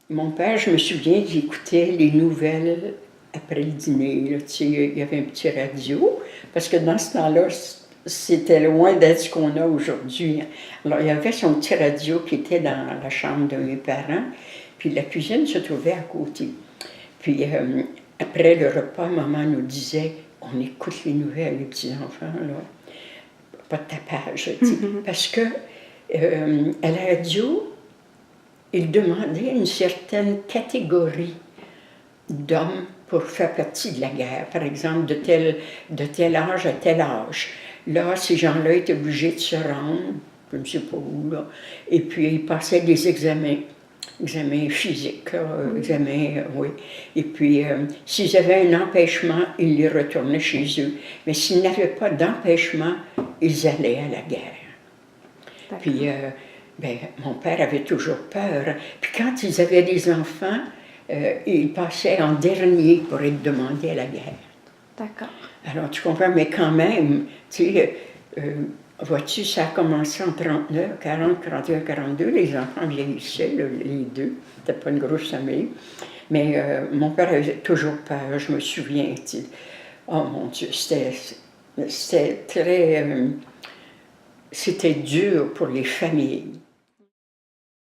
Mon père, je me souviens, il écoutait les nouvelles après le dîner. Là, tu sais, il y avait un petit radio, parce que dans ce temps-là, c'était loin d'être ce qu'on a aujourd'hui. Alors, il y avait son petit radio qui était dans la chambre de mes parents, puis la cuisine se trouvait à côté. Puis, après le repas, maman nous disait, on écoute les nouvelles, les petits-enfants, là. Pas de tapage, tu sais, parce que à la radio, il demandait une certaine catégorie d'hommes pour faire partie de la guerre, par exemple, de tel âge à tel âge. Là, ces gens-là étaient obligés de se rendre, je ne sais pas où, là, et puis ils passaient des examens physiques, examens, oui. Et puis, s'ils avaient un empêchement, ils les retournaient chez eux. Mais s'ils n'avaient pas d'empêchement, ils allaient à la guerre. Puis, mon père avait toujours peur. Puis quand ils avaient des enfants, ils passaient en dernier pour être demandés à la guerre. D'accord. Alors, tu comprends, mais quand même, tu sais, vois-tu, ça a commencé en 39, 40, 41, 42, les enfants vieillissaient, les deux, c'était pas une grosse famille. Mais mon père avait toujours peur, je me souviens, tu sais. Oh mon Dieu, c'était très... c'était dur pour les familles.